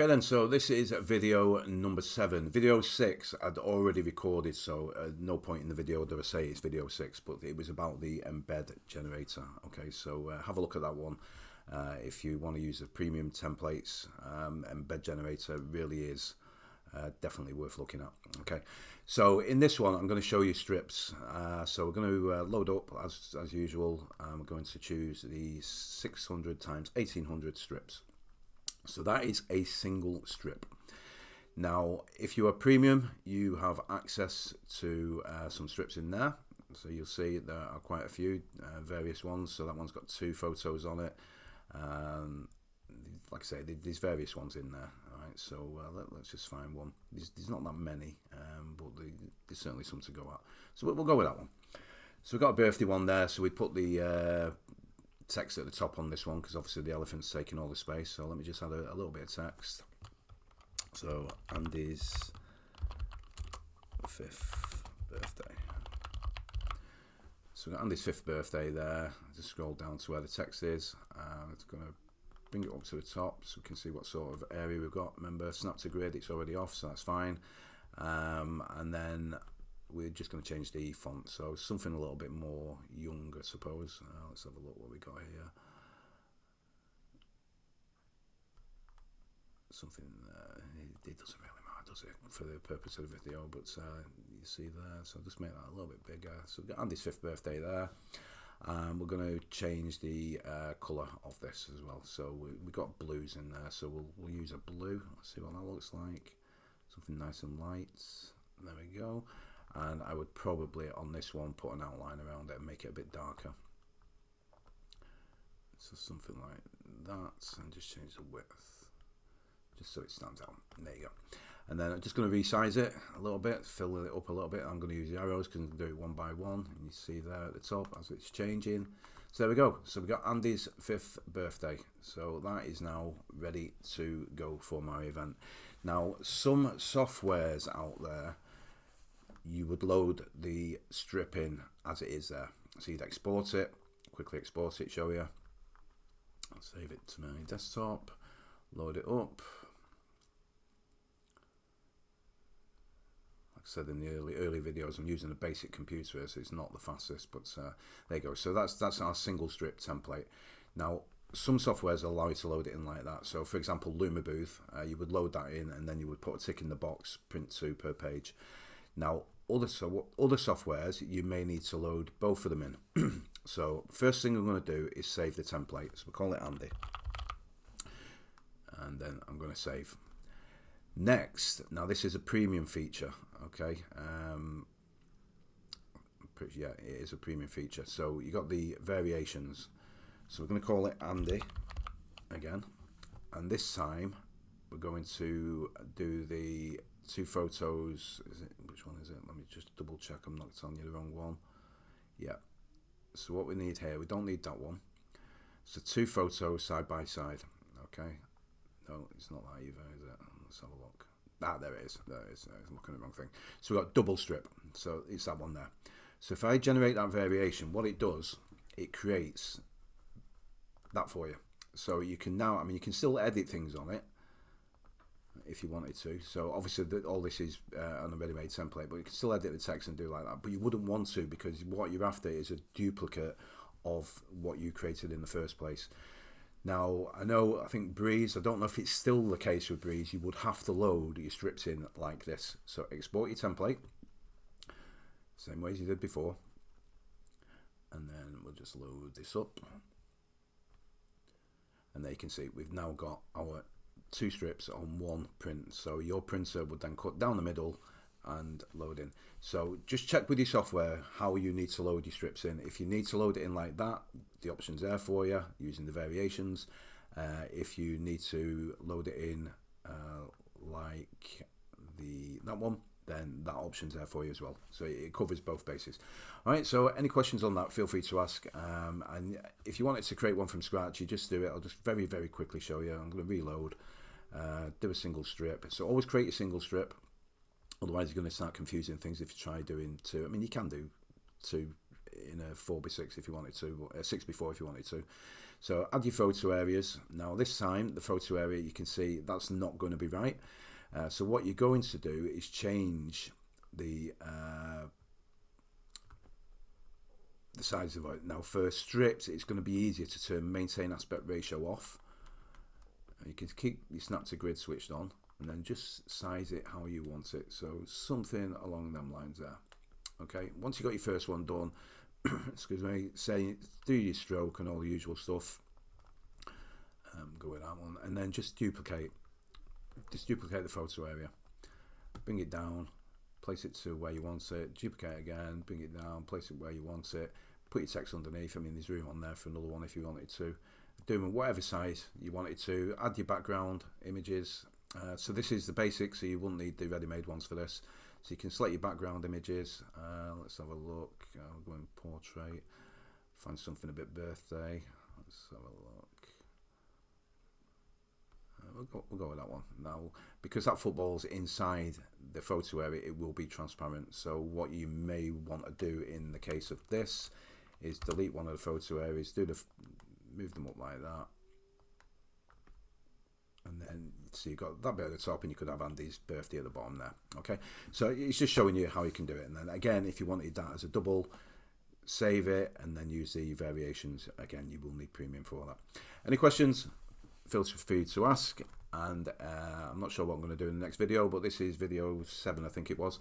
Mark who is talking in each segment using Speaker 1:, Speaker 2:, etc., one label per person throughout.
Speaker 1: Okay then, so this is video number 7. Video 6 I'd already recorded, so no point in the video did I say it's video 6, but it was about the embed generator. Okay, so have a look at that one. If you want to use the premium templates, embed generator really is definitely worth looking at. Okay, so in this one I'm going to show you strips. So we're going to load up as usual. We're going to choose the 600 times 1800 strips. So that is a single strip. Now, if you are premium, you have access to some strips in there. So you'll see there are quite a few, various ones. So that one's got 2 photos on it. Like I say, there's various ones in there. All right, so let's just find one. There's not that many, but there's certainly some to go at. So we'll go with that one. So we've got a birthday one there. So we put the text at the top on this one because obviously the elephant's taking all the space. So let me just add a little bit of text. So Andy's 5th birthday. So we've got Andy's 5th birthday there. Just scroll down to where the text is. It's going to bring it up to the top so we can see what sort of area we've got. Remember, snap to grid, it's already off, so that's fine. And then we're just going to change the font, so something a little bit more young, I suppose. Let's have a look what we got here. Something, it doesn't really matter, does it, for the purpose of the video, but you see there, so just make that a little bit bigger. So we've got Andy's 5th birthday there. We're going to change the colour of this as well. So we've got blues in there, so we'll use a blue. Let's see what that looks like. Something nice and light. There we go. And I would probably on this one put an outline around it and make it a bit darker. So something like that, and just change the width just so it stands out. There you go. And then I'm just going to resize it a little bit, fill it up a little bit. I'm going to use the arrows because I can do it one by one, and you see there at the top as it's changing. So there we go. So we got Andy's 5th birthday. So that is now ready to go for my event. Now, some softwares out there, you would load the strip in as it is there. So you'd export it, quickly export it, show you. I'll save it to my desktop, load it up. Like I said in the early videos, I'm using a basic computer, so it's not the fastest, but there you go. So that's our single strip template. Now, some softwares allow you to load it in like that. So for example, Lumabooth, you would load that in and then you would put a tick in the box, print 2 per page. Now, other softwares, you may need to load both of them in. So first thing I'm going to do is save the template. So we'll call it Andy. And then I'm going to save. Next, now this is a premium feature, okay? Yeah, it is a premium feature. So you got the variations. So we're going to call it Andy again. And this time, we're going to do the 2 photos. Which one is it? Let me just double check I'm not telling you the wrong one. Yeah. So what we need here, we don't need that one. So 2 photos side by side. Okay. No, it's not that either, is it? Let's have a look. Ah, there it is. There it is. I'm looking at the wrong thing. So we've got double strip. So it's that one there. So if I generate that variation, what it does, it creates that for you. So you can now, I mean, you can still edit things on it if you wanted to. So obviously all this is on a ready-made template, but you can still edit the text and do like that. But you wouldn't want to, because what you're after is a duplicate of what you created in the first place. Now, I think Breeze, I don't know if it's still the case with Breeze, you would have to load your strips in like this. So export your template, same way as you did before. And then we'll just load this up. And there you can see we've now got our 2 strips on 1 print. So your printer would then cut down the middle and load in. So just check with your software how you need to load your strips in. If you need to load it in like that, the option's there for you using the variations. If you need to load it in like that one, then that option's there for you as well. So it covers both bases. All right, so any questions on that, feel free to ask. And if you wanted to create one from scratch, you just do it. I'll just very, very quickly show you. I'm going to reload, do a single strip. So always create a single strip. Otherwise, you're going to start confusing things if you try doing 2. I mean, you can do 2 in a 4x6 if you wanted to, or 6x4 if you wanted to. So add your photo areas. Now this time the photo area, you can see that's not going to be right. So what you're going to do is change the size of it. Now for strips, it's going to be easier to turn maintain aspect ratio off. You can keep your snap to grid switched on, and then just size it how you want it. So something along them lines there. Okay, once you got your first one done, excuse me, say do your stroke and all the usual stuff. Go with that one, and then just duplicate the photo area, bring it down, place it to where you want it, duplicate again, bring it down, place it where you want it, put your text underneath. I mean, there's room on there for another one if you wanted to. Do them whatever size you wanted to. Add your background images. So this is the basic, so you wouldn't need the ready-made ones for this. So you can select your background images. Let's have a look. I'll go in portrait, find something a bit birthday. Let's have a look. We'll go with that one. Now, because that football's inside the photo area, it will be transparent. So what you may want to do in the case of this is delete one of the photo areas, move them up like that, and then so you've got that bit at the top, and you could have Andy's birthday at the bottom there. Okay, so it's just showing you how you can do it. And then again, if you wanted that as a double, save it and then use the variations. Again, you will need premium for all that. Any questions, feel free to ask. And I'm not sure what I'm going to do in the next video, but this is video 7, I think it was.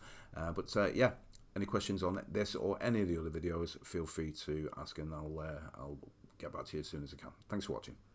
Speaker 1: Yeah, any questions on this or any of the other videos, feel free to ask, and I'll get back to you as soon as I can. Thanks for watching.